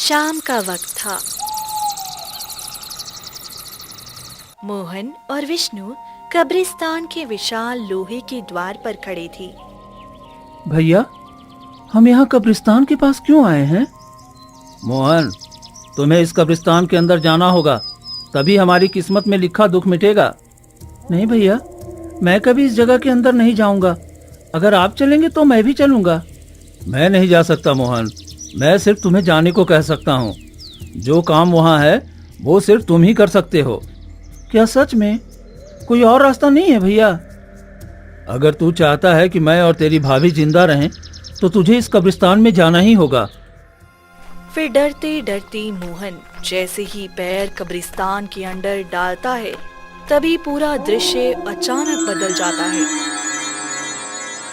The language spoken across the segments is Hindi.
शाम का वक्त था। मोहन और विष्णु कब्रिस्तान के विशाल लोहे के द्वार पर खड़े थे। भैया, हम यहाँ कब्रिस्तान के पास क्यों आए हैं? मोहन, तुम्हें इस कब्रिस्तान के अंदर जाना होगा, तभी हमारी किस्मत में लिखा दुख मिटेगा। नहीं भैया, मैं कभी इस जगह के अंदर नहीं जाऊंगा। अगर आप चलेंगे तो मैं भी चलूंगा। मैं नहीं जा सकता मोहन, मैं सिर्फ तुम्हें जाने को कह सकता हूँ। जो काम वहाँ है वो सिर्फ तुम ही कर सकते हो। क्या सच में कोई और रास्ता नहीं है भैया? अगर तू चाहता है कि मैं और तेरी भाभी जिंदा रहें तो तुझे इस कब्रिस्तान में जाना ही होगा। फिर डरते डरते मोहन जैसे ही पैर कब्रिस्तान के अंदर डालता है, तभी पूरा दृश्य अचानक बदल जाता है।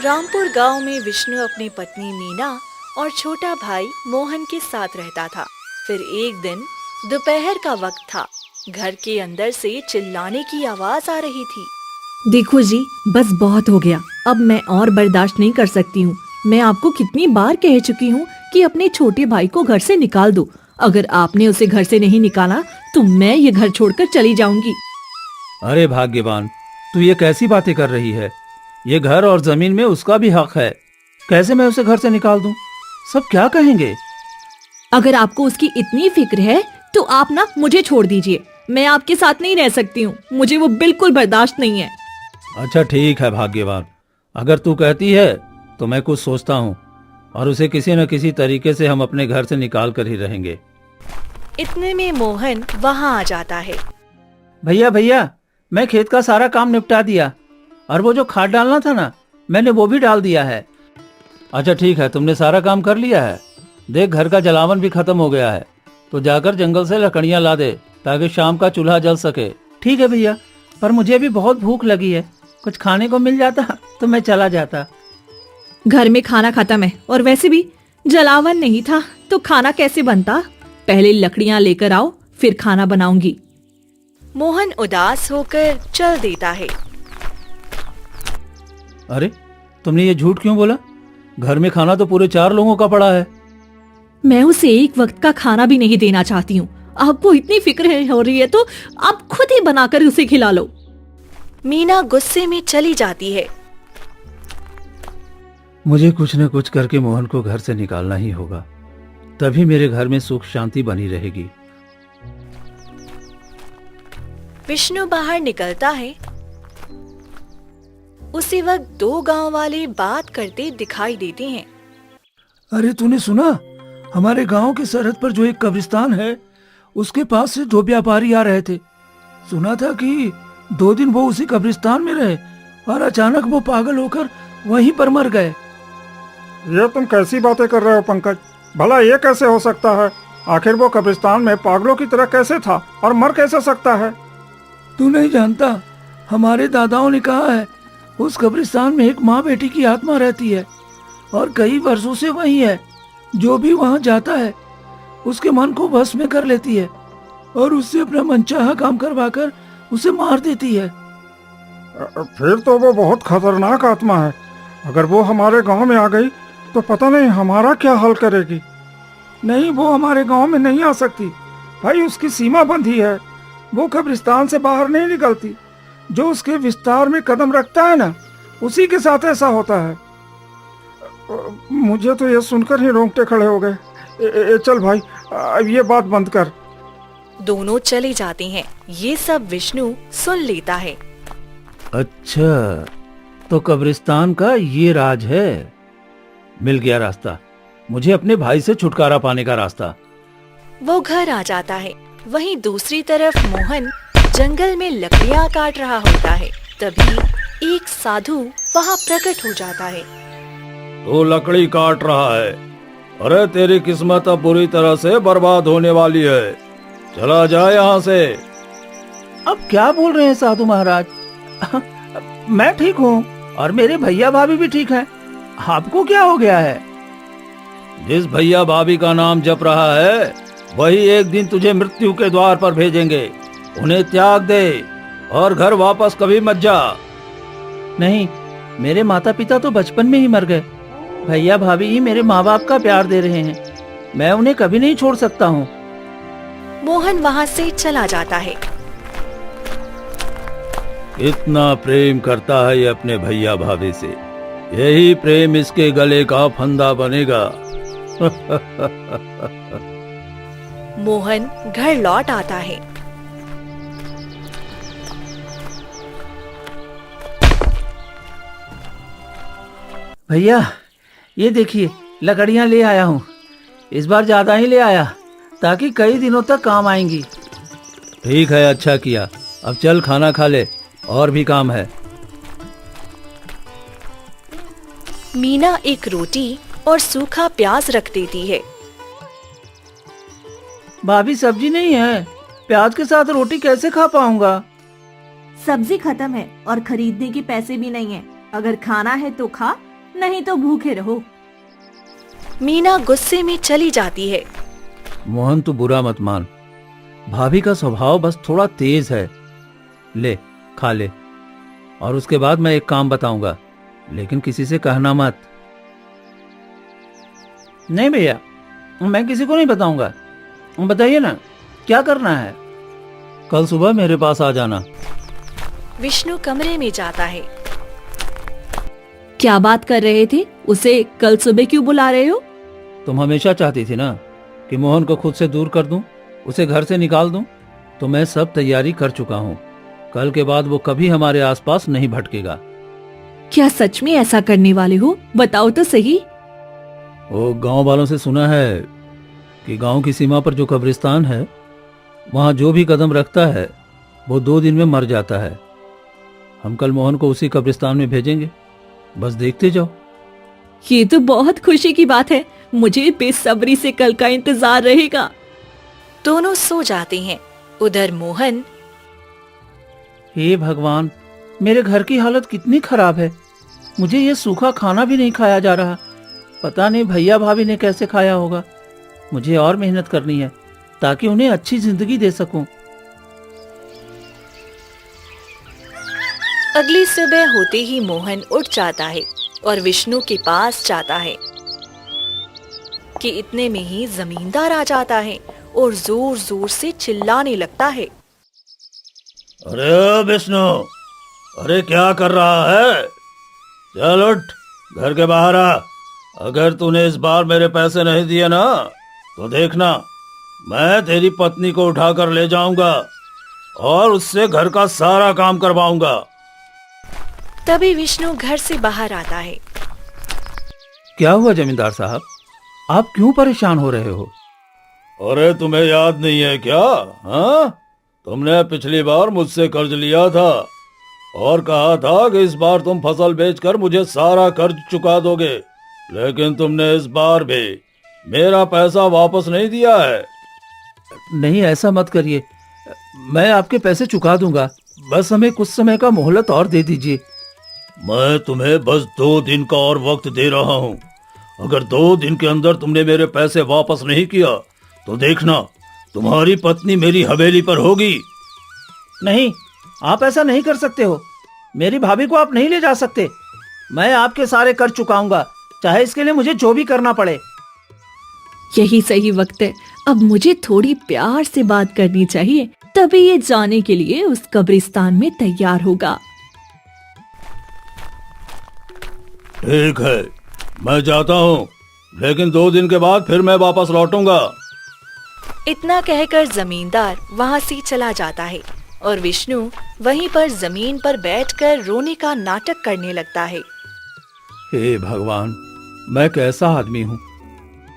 रामपुर गांव में विष्णु अपनी पत्नी मीना और छोटा भाई मोहन के साथ रहता था। फिर एक दिन दोपहर का वक्त था। घर के अंदर से चिल्लाने की आवाज आ रही थी। देखो जी, बस बहुत हो गया। अब मैं और बर्दाश्त नहीं कर सकती हूँ। मैं आपको कितनी बार कह चुकी हूँ कि अपने छोटे भाई को घर से निकाल दो। अगर आपने उसे घर से नहीं निकाला तो मैं ये घर छोड़कर चली जाऊंगी। अरे भाग्यवान, तू ये कैसी बातें कर रही है? ये घर और जमीन में उसका भी हक है। कैसे मैं उसे घर से निकाल दूं? सब क्या कहेंगे? अगर आपको उसकी इतनी फिक्र है तो आप ना मुझे छोड़ दीजिए। मैं आपके साथ नहीं रह सकती हूँ। मुझे वो बिल्कुल बर्दाश्त नहीं है। अच्छा ठीक है भाग्यवान, अगर तू कहती है तो मैं कुछ सोचता हूँ और उसे किसी न किसी तरीके से हम अपने घर से निकाल कर ही रहेंगे। इतने में मोहन वहाँ आ जाता है। भैया भैया, मैं खेत का सारा काम निपटा दिया और वो जो खाद डालना था ना, मैंने वो भी डाल दिया है। अच्छा ठीक है, तुमने सारा काम कर लिया है। देख, घर का जलावन भी खत्म हो गया है, तो जाकर जंगल से लकड़ियां ला दे ताकि शाम का चूल्हा जल सके। ठीक है भैया, पर मुझे भी बहुत भूख लगी है। कुछ खाने को मिल जाता तो मैं चला जाता। घर में खाना खत्म है और वैसे भी जलावन नहीं था तो खाना कैसे बनता? पहले लकड़ियां लेकर आओ, फिर खाना बनाऊंगी। मोहन उदास होकर चल देता है। अरे, तुमने ये झूठ क्यों बोला? घर में खाना तो पूरे 4 लोगों का पड़ा है। मैं उसे एक वक्त का खाना भी नहीं देना चाहती हूँ। आपको इतनी फिक्र हो रही है तो आप खुद ही बनाकर उसे खिला लो। मीना गुस्से में चली जाती है। मुझे कुछ न कुछ करके मोहन को घर से निकालना ही होगा, तभी मेरे घर में सुख शांति बनी रहेगी। विष्णु बाहर निकलता है। उसी वक्त 2 गांव वाले बात करते दिखाई देते हैं। अरे तूने सुना? हमारे गांव की सरहद पर जो एक कब्रिस्तान है, उसके पास से 2 व्यापारी आ रहे थे। सुना था कि 2 दिन वो उसी कब्रिस्तान में रहे और अचानक वो पागल होकर वहीं पर मर गए। ये तुम कैसी बातें कर रहे हो पंकज? भला ये कैसे हो सकता है? आखिर वो कब्रिस्तान में पागलों की तरह कैसे था और मर कैसे सकता है? तू नहीं जानता, हमारे दादाओं ने कहा है उस कब्रिस्तान में एक माँ बेटी की आत्मा रहती है और कई वर्षों से वही है। जो भी वहाँ जाता है उसके मन को वश में कर लेती है और उससे अपना मनचाहा काम करवाकर उसे मार देती है। फिर तो वो बहुत खतरनाक आत्मा है। अगर वो हमारे गांव में आ गई तो पता नहीं हमारा क्या हाल करेगी। नहीं, वो हमारे गांव में नहीं आ सकती भाई, उसकी सीमा बंधी है। वो कब्रिस्तान से बाहर नहीं निकलती। जो उसके विस्तार में कदम रखता है ना, उसी के साथ ऐसा होता है। मुझे तो ये सुनकर ही रोंगटे खड़े हो गए। चल भाई, अब ये बात बंद कर। दोनों चले जाते हैं। ये सब विष्णु सुन लेता है। अच्छा, तो कब्रिस्तान का ये राज है। मिल गया रास्ता, मुझे अपने भाई से छुटकारा पाने का रास्ता। वो घर आ जाता है। वहीं दूसरी तरफ मोहन जंगल में लकड़ियां काट रहा होता है। तभी एक साधु वहाँ प्रकट हो जाता है। तो लकड़ी काट रहा है? अरे तेरी किस्मत अब बुरी तरह से बर्बाद होने वाली है। चला जा यहाँ से। अब क्या बोल रहे हैं साधु महाराज? मैं ठीक हूँ और मेरे भैया भाभी भी ठीक हैं। आपको क्या हो गया है? जिस भैया भाभी का नाम जप रहा है वही एक दिन तुझे मृत्यु के द्वार पर भेजेंगे। उन्हें त्याग दे और घर वापस कभी मत जा। नहीं, मेरे माता पिता तो बचपन में ही मर गए। भैया भाभी ही मेरे माँ बाप का प्यार दे रहे हैं। मैं उन्हें कभी नहीं छोड़ सकता हूँ। मोहन वहाँ से चला जाता है। इतना प्रेम करता है ये अपने भैया भाभी से, यही प्रेम इसके गले का फंदा बनेगा। मोहन घर लौट आता है। भैया ये देखिए, लकड़ियाँ ले आया हूँ। इस बार ज्यादा ही ले आया ताकि कई दिनों तक काम आएंगी। ठीक है, अच्छा किया। अब चल खाना खा ले, और भी काम है। मीना एक रोटी और सूखा प्याज रख देती है। भाभी सब्जी नहीं है, प्याज के साथ रोटी कैसे खा पाऊंगा? सब्जी खत्म है और खरीदने के पैसे भी नहीं है। अगर खाना है तो खा, नहीं तो भूखे रहो। मीना गुस्से में चली जाती है। मोहन तू बुरा मत मान, भाभी का स्वभाव बस थोड़ा तेज है। ले खा ले, और उसके बाद मैं एक काम बताऊंगा, लेकिन किसी से कहना मत। नहीं भैया, मैं किसी को नहीं बताऊंगा। बताइए ना क्या करना है। कल सुबह मेरे पास आ जाना। विष्णु कमरे में जाता है। क्या बात कर रहे थे? उसे कल सुबह क्यों बुला रहे हो? तुम हमेशा चाहती थी ना कि मोहन को खुद से दूर कर दूं, उसे घर से निकाल दूं, तो मैं सब तैयारी कर चुका हूं। कल के बाद वो कभी हमारे आसपास नहीं भटकेगा। क्या सच में ऐसा करने वाले हो? बताओ तो सही। वो गांव वालों से सुना है कि गांव की सीमा पर जो कब्रिस्तान है, वहां जो भी कदम रखता है वो 2 दिन में मर जाता है। हम कल मोहन को उसी कब्रिस्तान में भेजेंगे, बस देखते जाओ। ये तो बहुत खुशी की बात है। मुझे बेसब्री से कल का इंतजार रहेगा। दोनों सो जाते हैं। उधर मोहन, हे भगवान, मेरे घर की हालत कितनी खराब है। मुझे ये सूखा खाना भी नहीं खाया जा रहा। पता नहीं भैया भाभी ने कैसे खाया होगा। मुझे और मेहनत करनी है ताकि उन्हें अच्छी जिंदगी दे सकूं। अगली सुबह होते ही मोहन उठ जाता है और विष्णु के पास जाता है कि इतने में ही जमींदार आ जाता है और जोर जोर से चिल्लाने लगता है। अरे विष्णु, अरे क्या कर रहा है? चल उठ, घर के बाहर आ। अगर तूने इस बार मेरे पैसे नहीं दिए ना, तो देखना मैं तेरी पत्नी को उठाकर ले जाऊंगा और उससे घर का सारा काम करवाऊंगा। तभी विष्णु घर से बाहर आता है। क्या हुआ जमींदार साहब, आप क्यों परेशान हो रहे हो? अरे तुम्हें याद नहीं है क्या? हाँ, तुमने पिछली बार मुझसे कर्ज लिया था और कहा था कि इस बार तुम फसल बेचकर मुझे सारा कर्ज चुका दोगे, लेकिन तुमने इस बार भी मेरा पैसा वापस नहीं दिया है। नहीं, ऐसा मत करिए, मैं आपके पैसे चुका दूंगा। बस हमें कुछ समय का मोहलत और दे दीजिए। मैं तुम्हें बस 2 दिन का और वक्त दे रहा हूँ। अगर 2 दिन के अंदर तुमने मेरे पैसे वापस नहीं किया तो देखना तुम्हारी पत्नी मेरी हवेली पर होगी। नहीं, आप ऐसा नहीं कर सकते हो। मेरी भाभी को आप नहीं ले जा सकते। मैं आपके सारे कर्ज चुकाऊंगा, चाहे इसके लिए मुझे जो भी करना पड़े। यही सही वक्त है। अब मुझे थोड़ी प्यार से बात करनी चाहिए, तभी ये जाने के लिए उस कब्रिस्तान में तैयार होगा। ठीक है, मैं जाता हूँ, लेकिन 2 दिन के बाद फिर मैं वापस लौटूंगा। इतना कहकर जमींदार वहाँ से चला जाता है और विष्णु वहीं पर जमीन पर बैठकर रोने का नाटक करने लगता है। हे भगवान, मैं कैसा आदमी हूँ।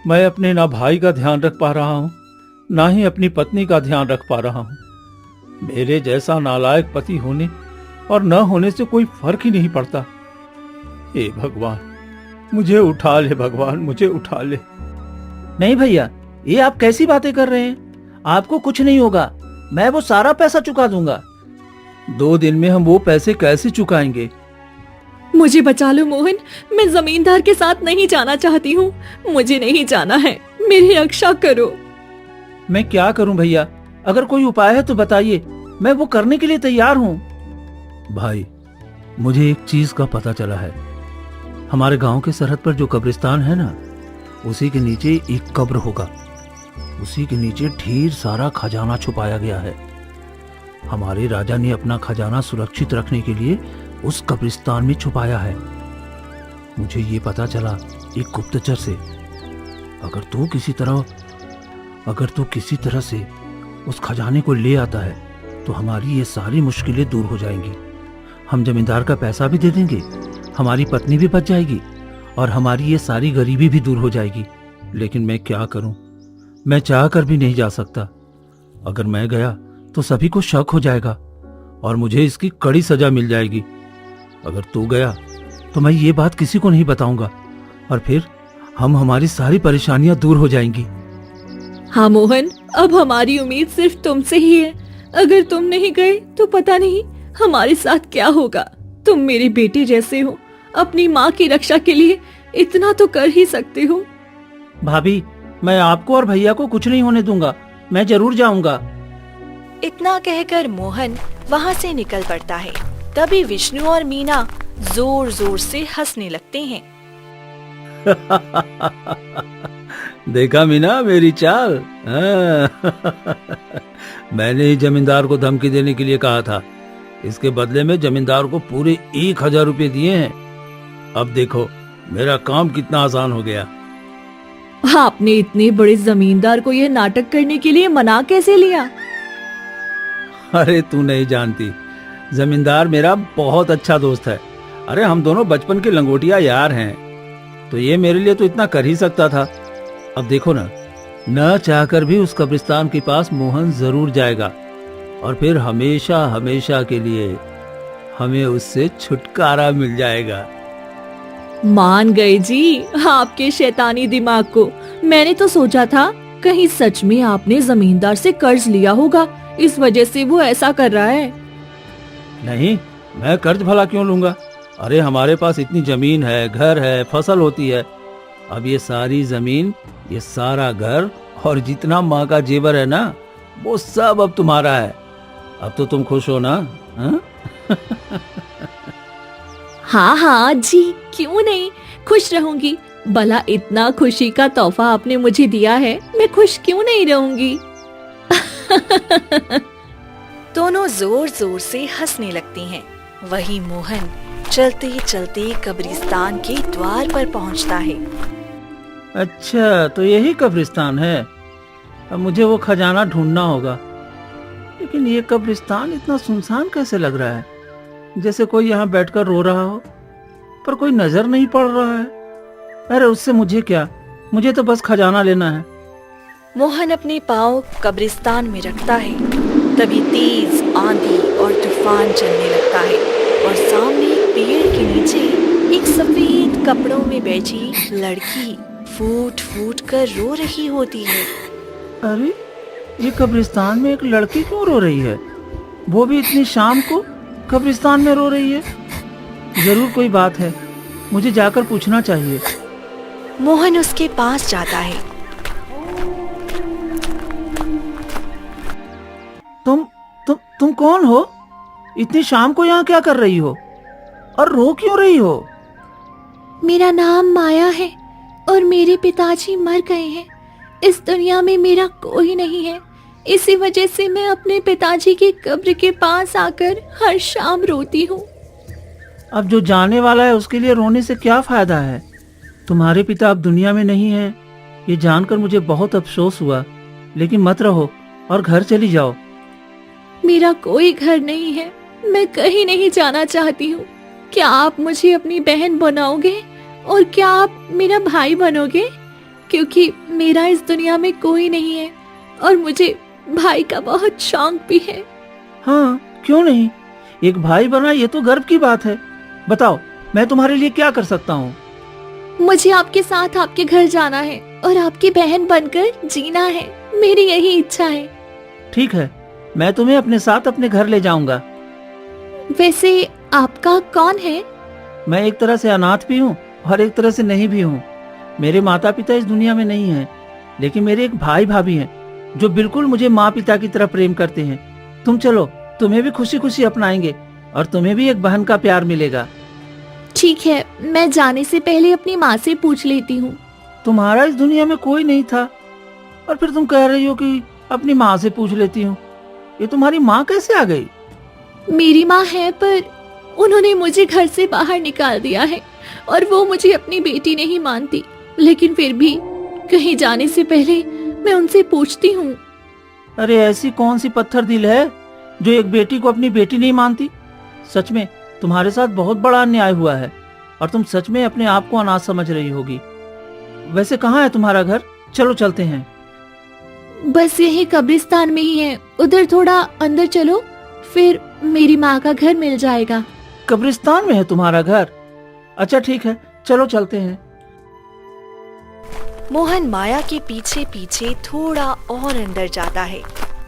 मैं अपने ना भाई का ध्यान रख पा रहा हूँ, ना ही अपनी पत्नी का ध्यान रख पा रहा हूँ। मेरे जैसा नालायक पति होने और न होने से कोई फर्क ही नहीं पड़ता। हे भगवान, मुझे उठा ले भगवान, मुझे उठा ले। नहीं भैया, ये आप कैसी बातें कर रहे हैं? आपको कुछ नहीं होगा, मैं वो सारा पैसा चुका दूंगा। 2 दिन में हम वो पैसे कैसे चुकाएंगे? मुझे बचा लो मोहन, मैं जमींदार के साथ नहीं जाना चाहती हूँ। मुझे नहीं जाना है, मेरी रक्षा करो। मैं क्या करूं भैया? अगर कोई उपाय है तो बताइए, मैं वो करने के लिए तैयार हूँ। भाई, मुझे एक चीज का पता चला है। हमारे गांव के सरहद पर जो कब्रिस्तान है ना, उसी के नीचे एक कब्र होगा। उसी के नीचे ढेर सारा खजाना छुपाया गया है। हमारे राजा ने अपना खजाना सुरक्षित रखने के लिए उस कब्रिस्तान में छुपाया है। मुझे ये पता चला एक गुप्तचर से। अगर तू किसी तरह से उस खजाने को ले आता है तो हमारी ये सारी मुश्किलें दूर हो जाएंगी। हम जमींदार का पैसा भी दे देंगे, हमारी पत्नी भी बच जाएगी और हमारी ये सारी गरीबी भी दूर हो जाएगी। लेकिन मैं क्या करूं? मैं चाह कर भी नहीं जा सकता। अगर मैं गया तो सभी को शक हो जाएगा और मुझे इसकी कड़ी सजा मिल जाएगी। अगर तू गया तो मैं ये बात किसी को नहीं बताऊंगा और फिर हमारी सारी परेशानियां दूर हो जाएंगी। हाँ मोहन, अब हमारी उम्मीद सिर्फ तुमसे ही है। अगर तुम नहीं गए तो पता नहीं हमारे साथ क्या होगा। तुम मेरे बेटे जैसे हो, अपनी माँ की रक्षा के लिए इतना तो कर ही सकते हो। भाभी, मैं आपको और भैया को कुछ नहीं होने दूंगा। मैं जरूर जाऊंगा। इतना कहकर मोहन वहाँ से निकल पड़ता है। तभी विष्णु और मीना जोर जोर से हंसने लगते हैं। देखा मीना मेरी चाल? मैंने ही जमींदार को धमकी देने के लिए कहा था। इसके बदले में जमींदार को पूरे 1000 रुपए दिए हैं। अब देखो मेरा काम कितना आसान हो गया। आपने इतने बड़े जमींदार को यह नाटक करने के लिए मना कैसे लिया? अरे तू नहीं जानती, जमींदार मेरा बहुत अच्छा दोस्त है। अरे हम दोनों बचपन के लंगोटिया यार हैं, तो ये मेरे लिए तो इतना कर ही सकता था। अब देखो ना, न चाहकर भी उस कब्रिस्तान के पास मोहन जरूर जाएगा और फिर हमेशा हमेशा के लिए हमें उससे छुटकारा मिल जाएगा। मान गए जी आपके शैतानी दिमाग को। मैंने तो सोचा था कहीं सच में आपने जमींदार से कर्ज लिया होगा, इस वजह से वो ऐसा कर रहा है। नहीं, मैं कर्ज भला क्यों लूंगा? अरे हमारे पास इतनी जमीन है, घर है, फसल होती है। अब ये सारी जमीन, ये सारा घर और जितना माँ का जेवर है ना, वो सब अब तुम्हारा है। अब तो तुम खुश हो ना? हाँ? हाँ हाँ जी, क्यों नहीं, खुश रहूंगी। भला इतना खुशी का तोहफा आपने मुझे दिया है, मैं खुश क्यों नहीं रहूंगी। दोनों जोर जोर से हंसने लगती हैं। वहीं मोहन चलते चलते कब्रिस्तान के द्वार पर पहुंचता है। अच्छा, तो यही कब्रिस्तान है। अब मुझे वो खजाना ढूंढना होगा। लेकिन ये कब्रिस्तान इतना सुनसान कैसे लग रहा है? जैसे कोई यहाँ बैठकर रो रहा हो, पर कोई नजर नहीं पड़ रहा है। अरे उससे मुझे क्या, मुझे तो बस खजाना लेना है। मोहन अपने पाँव कब्रिस्तान में रखता है। तभी तेज आंधी और तूफान चलने लगता है और सामने एक पेड़ के नीचे एक सफेद कपड़ों में बैठी लड़की फूट फूट कर रो रही होती है। अरे ये कब्रिस्तान में एक लड़की क्यों रो रही है? वो भी इतनी शाम को कब्रिस्तान में रो रही है। जरूर कोई बात है, मुझे जाकर पूछना चाहिए। मोहन उसके पास जाता है। तुम कौन हो? इतनी शाम को यहाँ क्या कर रही हो और रो क्यों रही हो? मेरा नाम माया है और मेरे पिताजी मर गए हैं। इस दुनिया में मेरा कोई नहीं है। इसी वजह से मैं अपने पिताजी की कब्र के पास आकर हर शाम रोती हूँ। अब जो जाने वाला है उसके लिए रोने से क्या फायदा है? तुम्हारे पिता अब दुनिया में नहीं है, ये जानकर मुझे बहुत अफसोस हुआ। लेकिन मत रहो और घर चली जाओ। मेरा कोई घर नहीं है, मैं कहीं नहीं जाना चाहती हूँ। क्या आप मुझे अपनी बहन बनाओगे और क्या आप मेरा भाई बनोगे? क्योंकि मेरा इस दुनिया में कोई नहीं है और मुझे भाई का बहुत शौक भी है। हाँ, क्यों नहीं? एक भाई बना, ये तो गर्व की बात है। बताओ, मैं तुम्हारे लिए क्या कर सकता हूँ? मुझे आपके साथ आपके घर जाना है और आपकी बहन बनकर जीना है। मेरी यही इच्छा है। ठीक है, मैं तुम्हें अपने साथ अपने घर ले जाऊंगा। वैसे आपका कौन है? मैं एक तरह से अनाथ भी हूँ और एक तरह से नहीं भी हूँ। मेरे माता पिता इस दुनिया में नहीं हैं, लेकिन मेरे एक भाई भाभी हैं जो बिल्कुल मुझे माँ पिता की तरह प्रेम करते हैं। तुम चलो, तुम्हें भी खुशी खुशी अपनाएंगे और तुम्हें भी एक बहन का प्यार मिलेगा। ठीक है, मैं जाने से पहले अपनी माँ से पूछ लेती हूँ। तुम्हारा इस दुनिया में कोई नहीं था, और फिर तुम कह रही हो कि अपनी माँ से पूछ लेती हूँ। ये तुम्हारी माँ कैसे आ गई? मेरी माँ है, पर उन्होंने मुझे घर से बाहर निकाल दिया है और वो मुझे अपनी बेटी नहीं मानती। लेकिन फिर भी कहीं जाने से पहले मैं उनसे पूछती हूँ। अरे ऐसी कौन सी पत्थर दिल है जो एक बेटी को अपनी बेटी नहीं मानती? सच में तुम्हारे साथ बहुत बड़ा अन्याय हुआ है, और तुम सच में अपने आप को अनाथ समझ रही होगी। वैसे कहाँ है तुम्हारा घर? चलो चलते हैं। बस यही कब्रिस्तान में ही है, उधर थोड़ा अंदर चलो, फिर मेरी माँ का घर मिल जाएगा। कब्रिस्तान में है तुम्हारा घर? अच्छा ठीक है, चलो चलते हैं। मोहन माया के पीछे पीछे थोड़ा और अंदर जाता है।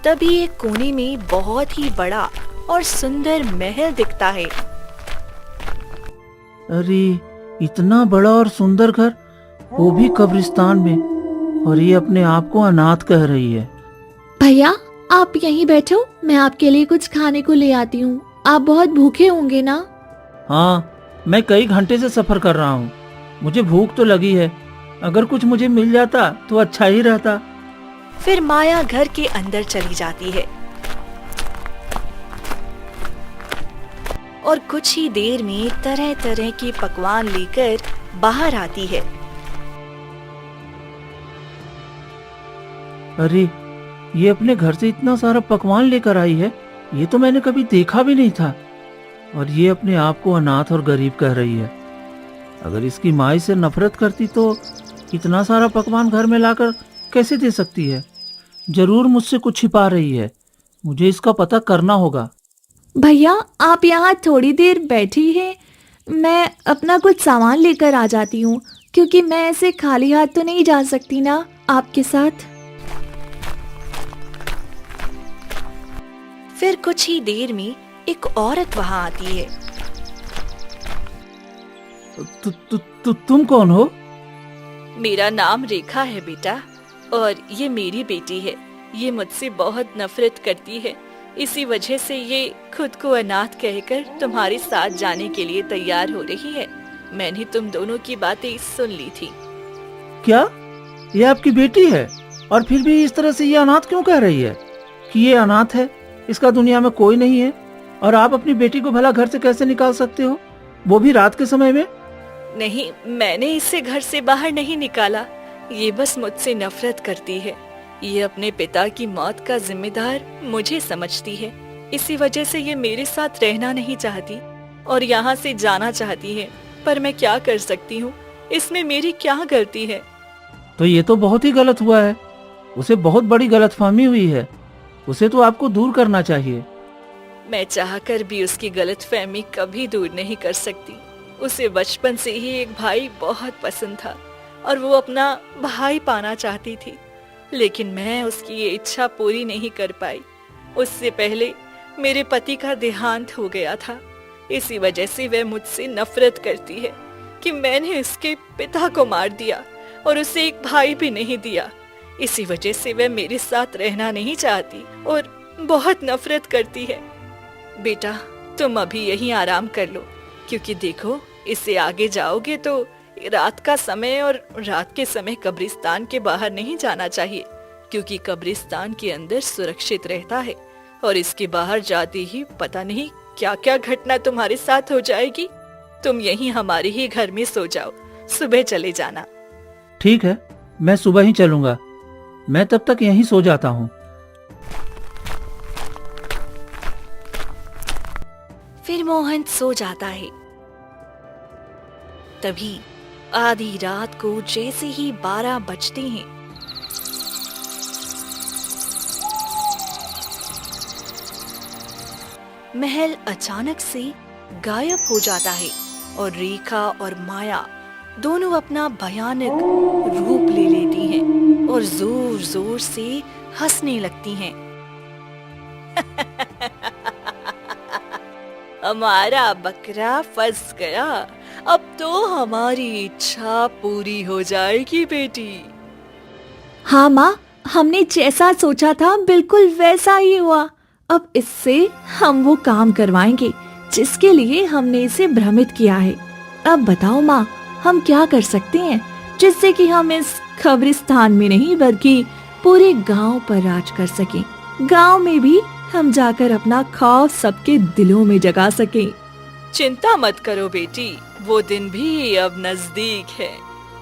तभी एक कोने में बहुत ही बड़ा और सुंदर महल दिखता है। अरे इतना बड़ा और सुंदर घर, वो भी कब्रिस्तान में, और ये अपने आप को अनाथ कह रही है। भैया आप यहीं बैठो, मैं आपके लिए कुछ खाने को ले आती हूँ। आप बहुत भूखे होंगे ना? हाँ, मैं कई घंटे से सफर कर रहा हूँ, मुझे भूख तो लगी है। अगर कुछ मुझे मिल जाता तो अच्छा ही रहता। फिर माया घर के अंदर चली जाती है और कुछ ही देर में तरह तरह के पकवान लेकर बाहर आती है। अरे ये अपने घर से इतना सारा पकवान लेकर आई है, ये तो मैंने कभी देखा भी नहीं था। और ये अपने आप को अनाथ और गरीब कह रही है। अगर इसकी माँ इससे नफरत करती तो इतना सारा पकवान घर में लाकर कैसे दे सकती है? जरूर मुझसे कुछ छिपा रही है, मुझे इसका पता करना होगा। भैया आप यहाँ थोड़ी देर बैठी हैं, मैं अपना कुछ सामान लेकर आ जाती हूँ, क्योंकि मैं ऐसे खाली हाथ तो नहीं जा सकती ना आपके साथ। फिर कुछ ही देर में एक औरत वहाँ आती है। तुम कौन हो? मेरा नाम रेखा है बेटा, और ये मेरी बेटी है। ये मुझसे बहुत नफरत करती है, इसी वजह से ये खुद को अनाथ कहकर तुम्हारे साथ जाने के लिए तैयार हो रही है। मैंने तुम दोनों की बातें सुन ली थी। क्या ये आपकी बेटी है? और फिर भी इस तरह से ये अनाथ क्यों कह रही है कि ये अनाथ है, इसका दुनिया में कोई नहीं है? और आप अपनी बेटी को भला घर से कैसे निकाल सकते हो, वो भी रात के समय में? नहीं, मैंने इसे घर से बाहर नहीं निकाला। ये बस मुझसे नफरत करती है। ये अपने पिता की मौत का जिम्मेदार मुझे समझती है, इसी वजह से ये मेरे साथ रहना नहीं चाहती और यहाँ से जाना चाहती है। पर मैं क्या कर सकती हूँ, इसमें मेरी क्या गलती है? तो ये तो बहुत ही गलत हुआ है, उसे बहुत बड़ी गलतफहमी हुई है, उसे तो आपको दूर करना चाहिए। मैं चाहकर भी उसकी गलतफहमी कभी दूर नहीं कर सकती। उसे बचपन से ही एक भाई बहुत पसंद था और वो अपना भाई पाना चाहती थी, लेकिन मैं उसकी ये इच्छा पूरी नहीं कर पाई। उससे पहले मेरे पति का देहांत हो गया था, इसी वजह से वह मुझसे नफरत करती है कि मैंने उसके पिता को मार दिया और उसे एक भाई भी नहीं दिया। इसी वजह से वह मेरे साथ रहना नहीं चाहती और बहुत नफरत करती है। बेटा तुम अभी यहीं आराम कर लो, क्योंकि देखो इससे आगे जाओगे तो रात का समय, और रात के समय कब्रिस्तान के बाहर नहीं जाना चाहिए, क्योंकि कब्रिस्तान के अंदर सुरक्षित रहता है और इसके बाहर जाते ही पता नहीं क्या क्या घटना तुम्हारे साथ हो जाएगी। तुम यहीं हमारे ही घर में सो जाओ, सुबह चले जाना। ठीक है, मैं सुबह ही चलूंगा, मैं तब तक यहीं सो जाता हूँ। फिर मोहन सो जाता है। तभी आधी रात को जैसे ही 12 बजते हैं, महल अचानक से गायब हो जाता है और रेखा और माया दोनों अपना भयानक रूप ले लेती हैं और जोर जोर से हंसने लगती हैं। हमारा बकरा फंस गया, अब तो हमारी इच्छा पूरी हो जाएगी बेटी। हाँ माँ, हमने जैसा सोचा था बिल्कुल वैसा ही हुआ। अब इससे हम वो काम करवाएंगे जिसके लिए हमने इसे भ्रमित किया है। अब बताओ माँ, हम क्या कर सकते हैं? जिससे कि हम इस कब्रिस्तान में नहीं बल्कि पूरे गांव पर राज कर सकें। गांव में भी हम जाकर अपना खौफ सबके दिलों में जगा सकें। चिंता मत करो बेटी, वो दिन भी अब नजदीक है।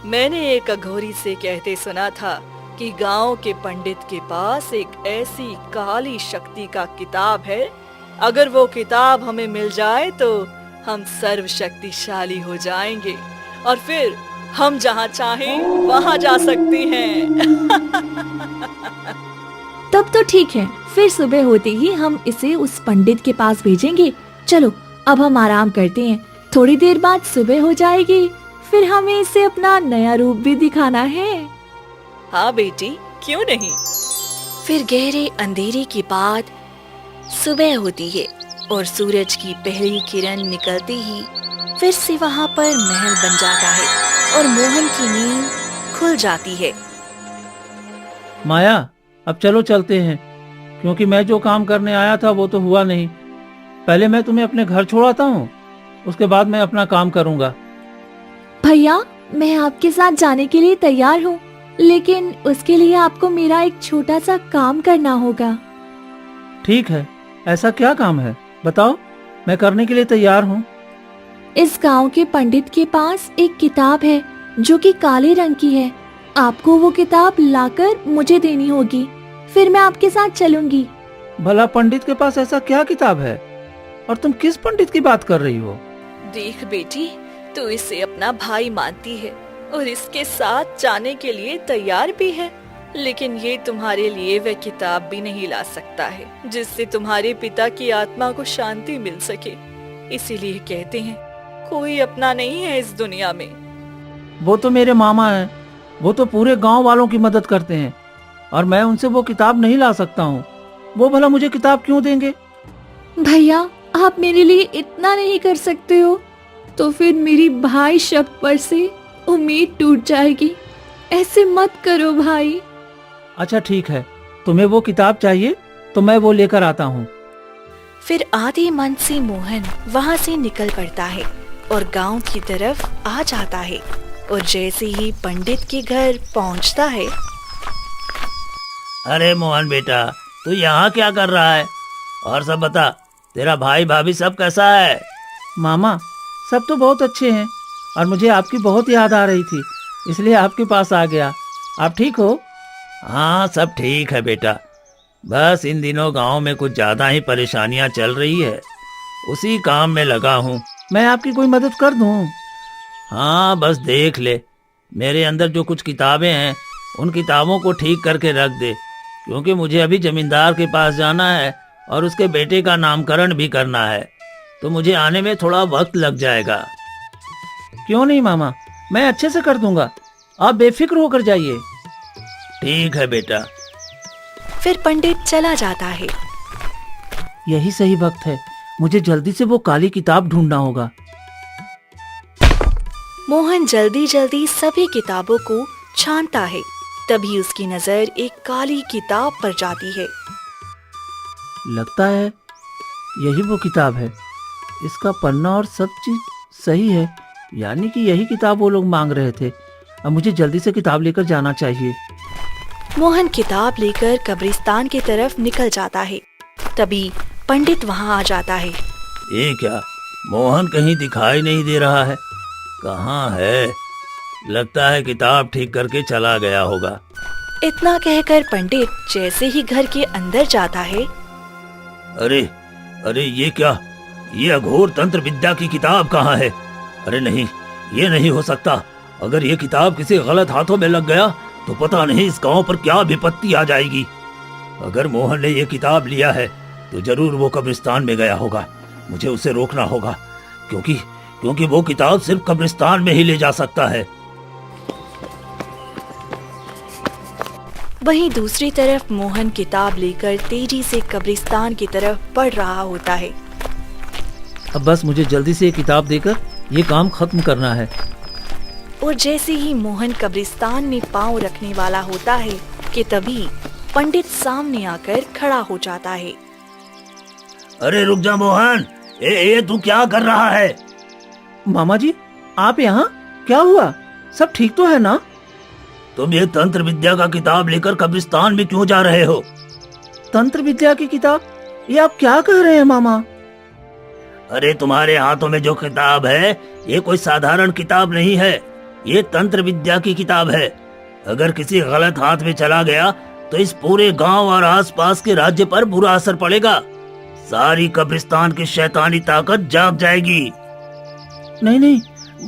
मैंने एक अघोरी से कहते सुना था कि गांव के पंडित के पास एक ऐसी काली शक्ति का किताब है, अगर वो किताब हमें मिल जाए तो हम सर्वशक्तिशाली हो जाएंगे और फिर हम जहाँ चाहें वहाँ जा सकते हैं। तब तो ठीक है, फिर सुबह होते ही हम इसे उस पंडित के पास भेजेंगे। चलो अब हम आराम करते हैं, थोड़ी देर बाद सुबह हो जाएगी, फिर हमें इसे अपना नया रूप भी दिखाना है। हाँ बेटी, क्यों नहीं। फिर गहरे अंधेरे के बाद सुबह होती है और सूरज की पहली किरण निकलते ही फिर से वहाँ पर महल बन जाता है और मोहन की नींद खुल जाती है। माया, अब चलो चलते हैं, क्योंकि मैं जो काम करने आया था वो तो हुआ नहीं। पहले मैं तुम्हें अपने घर छोड़ाता हूँ, उसके बाद मैं अपना काम करूँगा। भैया, मैं आपके साथ जाने के लिए तैयार हूँ, लेकिन उसके लिए आपको मेरा एक छोटा सा काम करना होगा। ठीक है, ऐसा क्या काम है बताओ, मैं करने के लिए तैयार हूँ। इस गांव के पंडित के पास एक किताब है जो कि काले रंग की है। आपको वो किताब लाकर मुझे देनी होगी, फिर मैं आपके साथ चलूंगी। भला पंडित के पास ऐसा क्या किताब है, और तुम किस पंडित की बात कर रही हो? देख बेटी, तू इसे अपना भाई मानती है और इसके साथ जाने के लिए तैयार भी है, लेकिन ये तुम्हारे लिए वह किताब भी नहीं ला सकता है जिससे तुम्हारे पिता की आत्मा को शांति मिल सके। इसीलिए कहते हैं कोई अपना नहीं है इस दुनिया में। वो तो मेरे मामा हैं, वो तो पूरे गांव वालों की मदद करते हैं, और मैं उनसे वो किताब नहीं ला सकता हूँ। वो भला मुझे किताब क्यों देंगे? भैया, आप मेरे लिए इतना नहीं कर सकते हो तो फिर मेरी भाई शब्द पर से उम्मीद टूट जाएगी। ऐसे मत करो भाई। अच्छा ठीक है, तुम्हें वो किताब चाहिए तो मैं वो लेकर आता हूँ। फिर आधे मन से मोहन वहाँ से निकल पड़ता है और गांव की तरफ आ जाता है, और जैसे ही पंडित के घर पहुँचता है। अरे मोहन बेटा, तू यहाँ क्या कर रहा है? और सब बता, तेरा भाई भाभी सब कैसा है? मामा, सब तो बहुत अच्छे हैं, और मुझे आपकी बहुत याद आ रही थी, इसलिए आपके पास आ गया। आप ठीक हो? हाँ, सब ठीक है बेटा, बस इन दिनों गांव में कुछ ज्यादा ही परेशानियां चल रही है, उसी काम में लगा हूँ। मैं आपकी कोई मदद कर दूँ? हाँ, बस देख ले, मेरे अंदर जो कुछ किताबें हैं उन किताबों को ठीक करके रख दे, क्योंकि मुझे अभी जमींदार के पास जाना है और उसके बेटे का नामकरण भी करना है, तो मुझे आने में थोड़ा वक्त लग जाएगा। क्यों नहीं मामा, मैं अच्छे से कर दूंगा, आप बेफिक्र होकर जाइए। ठीक है बेटा। फिर पंडित चला जाता है। यही सही वक्त है, मुझे जल्दी से वो काली किताब ढूंढना होगा। मोहन जल्दी जल्दी सभी किताबों को छानता है, तभी उसकी नजर एक काली किताब पर जाती है। लगता है यही वो किताब है, इसका पन्ना और सब चीज सही है, यानी कि यही किताब वो लोग मांग रहे थे। अब मुझे जल्दी से किताब लेकर जाना चाहिए। मोहन किताब लेकर कब्रिस्तान की तरफ निकल जाता है, तभी पंडित वहाँ आ जाता है। ये क्या, मोहन कहीं दिखाई नहीं दे रहा है, कहाँ है? लगता है किताब ठीक करके चला गया होगा। इतना कहकर पंडित जैसे ही घर के अंदर जाता है। अरे अरे, ये क्या, ये अघोर तंत्र विद्या की किताब कहाँ है? अरे नहीं, ये नहीं हो सकता। अगर ये किताब किसी गलत हाथों में लग गया तो पता नहीं इस गांव पर क्या विपत्ति आ जाएगी। अगर मोहन ने ये किताब लिया है तो जरूर वो कब्रिस्तान में गया होगा। मुझे उसे रोकना होगा, क्योंकि वो किताब सिर्फ कब्रिस्तान में ही ले जा सकता है। वहीं दूसरी तरफ मोहन किताब लेकर तेजी से कब्रिस्तान की तरफ बढ़ रहा होता है। अब बस मुझे जल्दी से ये किताब देकर ये काम खत्म करना है। और जैसे ही मोहन कब्रिस्तान में पांव रखने वाला होता है कि तभी पंडित सामने आकर खड़ा हो जाता है। अरे रुक जा मोहन, तू क्या कर रहा है? मामा जी, आप यहाँ? क्या हुआ? सब ठीक तो है ना? तुम ये तंत्र विद्या का किताब लेकर कब्रिस्तान में क्यों जा रहे हो? तंत्र विद्या की किताब? ये आप क्या कह रहे हैं मामा? अरे तुम्हारे हाथों में जो किताब है ये कोई साधारण किताब नहीं है, ये तंत्र विद्या की किताब है। अगर किसी गलत हाथ में चला गया तो इस पूरे गांव और आसपास के राज्य पर बुरा असर पड़ेगा। सारी कब्रिस्तान की शैतानी ताकत जाग जाएगी। नहीं नहीं,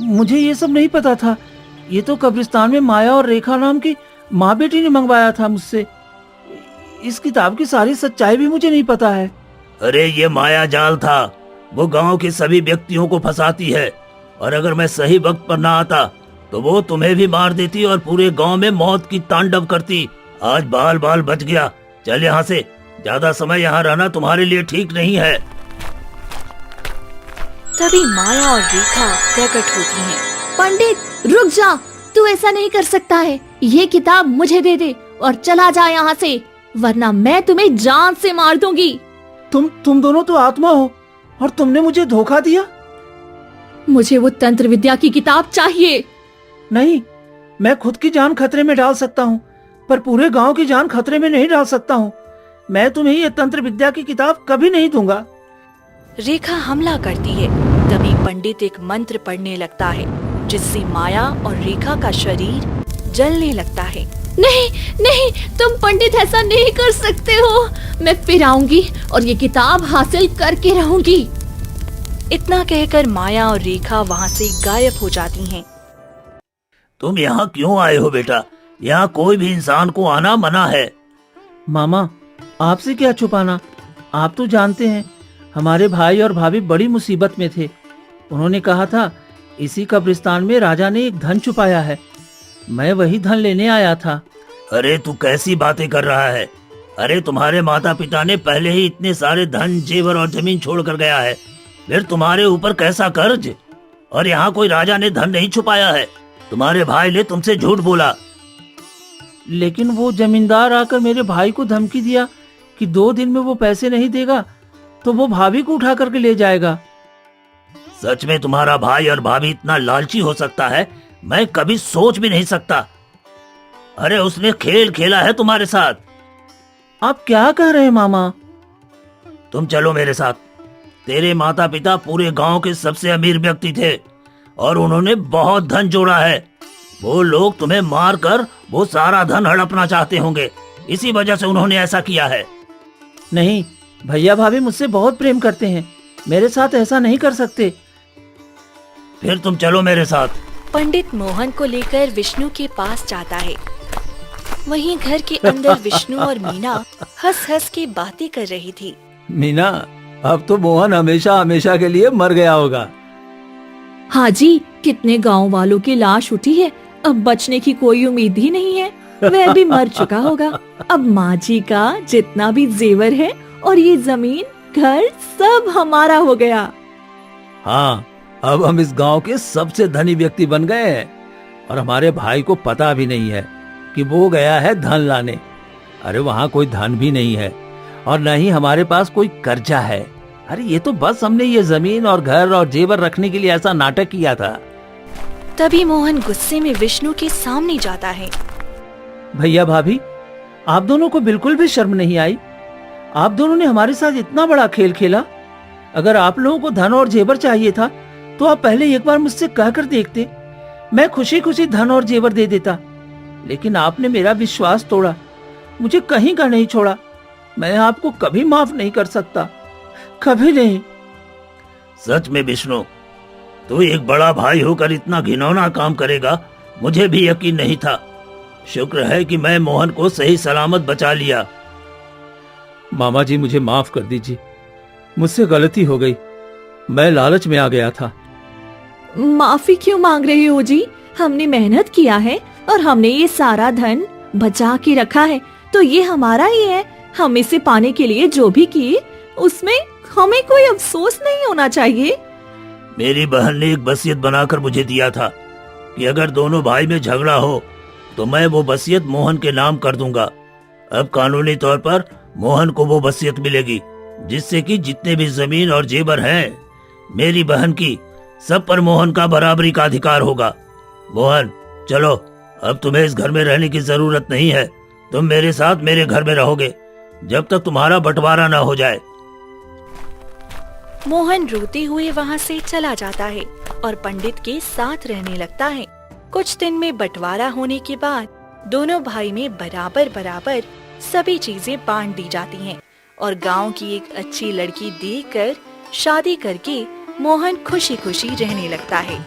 मुझे ये सब नहीं पता था। ये तो कब्रिस्तान में माया और रेखा नाम की माँ बेटी ने मंगवाया था मुझसे। इस किताब की सारी सच्चाई भी मुझे नहीं पता है। अरे ये माया जाल था, वो गांव के सभी व्यक्तियों को फंसाती है, और अगर मैं सही वक्त पर ना आता तो वो तुम्हें भी मार देती और पूरे गांव में मौत की तांडव करती। आज बाल बाल बच गया। चल यहाँ से, ज्यादा समय यहाँ रहना तुम्हारे लिए ठीक नहीं है। तभी माया और रेखा प्रकट होती हैं। पंडित रुक जा, तू ऐसा नहीं कर सकता है। ये किताब मुझे दे दे और चला जा यहाँ से, वरना मैं तुम्हें जान से मार दूंगी। तुम दोनों तो आत्मा हो और तुमने मुझे धोखा दिया। मुझे वो तंत्र विद्या की किताब चाहिए। नहीं, मैं खुद की जान खतरे में डाल सकता हूँ, पर पूरे गांव की जान खतरे में नहीं डाल सकता हूँ। मैं तुम्हें ये तंत्र विद्या की किताब कभी नहीं दूंगा। रेखा हमला करती है। तभी पंडित एक मंत्र पढ़ने लगता है, जिससे माया और रेखा का शरीर जलने लगता है। नहीं नहीं, तुम पंडित ऐसा नहीं कर सकते हो। मैं फिर आऊंगी और ये किताब हासिल करके रहूंगी। इतना कहकर माया और रेखा वहाँ से गायब हो जाती हैं। तुम यहाँ क्यों आए हो बेटा? यहाँ कोई भी इंसान को आना मना है। मामा, आपसे क्या छुपाना, आप तो जानते हैं हमारे भाई और भाभी बड़ी मुसीबत में थे। उन्होंने कहा था इसी कब्रिस्तान में राजा ने एक धन छुपाया है। मैं वही धन लेने आया था। अरे तू कैसी बातें कर रहा है? अरे तुम्हारे माता पिता ने पहले ही इतने सारे धन, जेवर और जमीन छोड़ कर गया है, फिर तुम्हारे ऊपर कैसा कर्ज? और यहाँ कोई राजा ने धन नहीं छुपाया है। तुम्हारे भाई ने तुमसे झूठ बोला। लेकिन वो जमींदार आकर मेरे भाई को धमकी दिया कि 2 दिन में वो पैसे नहीं देगा तो वो भाभी को उठा करके ले जाएगा। सच में तुम्हारा भाई और भाभी इतना लालची हो सकता है, मैं कभी सोच भी नहीं सकता। अरे उसने खेल खेला है तुम्हारे साथ। आप क्या कह रहे हैं मामा? तुम चलो मेरे साथ। तेरे माता पिता पूरे गांव के सबसे अमीर व्यक्ति थे और उन्होंने बहुत धन जोड़ा है। वो लोग तुम्हें मार कर वो सारा धन हड़पना चाहते होंगे, इसी वजह से उन्होंने ऐसा किया है। नहीं, भैया भाभी मुझसे बहुत प्रेम करते हैं, मेरे साथ ऐसा नहीं कर सकते। फिर तुम चलो मेरे साथ। पंडित मोहन को लेकर विष्णु के पास जाता है। वहीं घर के अंदर विष्णु और मीना हंस हंस के बातें कर रही थी। मीना, अब तो मोहन हमेशा हमेशा के लिए मर गया होगा। हाँ जी, कितने गांव वालों की लाश उठी है, अब बचने की कोई उम्मीद ही नहीं है। वह भी मर चुका होगा। अब माँ जी का जितना भी जेवर है और ये जमीन, घर सब हमारा हो गया। हाँ, अब हम इस गांव के सबसे धनी व्यक्ति बन गए हैं और हमारे भाई को पता भी नहीं है कि वो गया है धन लाने। अरे वहाँ कोई धन भी नहीं है और न ही हमारे पास कोई कर्जा है। अरे ये तो बस हमने ये जमीन और घर और जेवर रखने के लिए ऐसा नाटक किया था। तभी मोहन गुस्से में विष्णु के सामने जाता है। भैया भाभी, आप दोनों को बिल्कुल भी शर्म नहीं आई? आप दोनों ने हमारे साथ इतना बड़ा खेल खेला। अगर आप लोगों को धन और जेवर चाहिए था तो आप पहले एक बार मुझसे कहकर देखते, मैं खुशी खुशी धन और जेवर दे देता। लेकिन आपने मेरा विश्वास तोड़ा, मुझे कहीं का नहीं छोड़ा। मैं आपको कभी माफ नहीं कर सकता, कभी नहीं। सच में विष्णु, तू एक बड़ा भाई होकर इतना घिनौना काम करेगा, मुझे भी यकीन नहीं था। शुक्र है कि मैं मोहन को सही सलामत बचा लिया। मामा जी, मुझे माफ कर दीजिए, मुझसे गलती हो गई, मैं लालच में आ गया था। माफी क्यों मांग रहे हो जी? हमने मेहनत किया है और हमने ये सारा धन बचा के रखा है, तो ये हमारा ही है। हम इसे पाने के लिए जो भी किए उसमें हमें कोई अफसोस नहीं होना चाहिए। मेरी बहन ने एक वसीयत बनाकर मुझे दिया था कि अगर दोनों भाई में झगड़ा हो तो मैं वो वसीयत मोहन के नाम कर दूंगा। अब कानूनी तौर पर मोहन को वो वसीयत मिलेगी, जिससे कि जितने भी जमीन और जेवर हैं मेरी बहन की, सब पर मोहन का बराबरी का अधिकार होगा। मोहन, चलो, अब तुम्हें इस घर में रहने की जरूरत नहीं है। तुम मेरे साथ मेरे घर में रहोगे जब तक तुम्हारा बंटवारा ना हो जाए। मोहन रोते हुए वहाँ से चला जाता है और पंडित के साथ रहने लगता है। कुछ दिन में बंटवारा होने के बाद दोनों भाई में बराबर बराबर सभी चीजें बांट दी जाती हैं और गांव की एक अच्छी लड़की देखकर शादी करके मोहन खुशी खुशी रहने लगता है।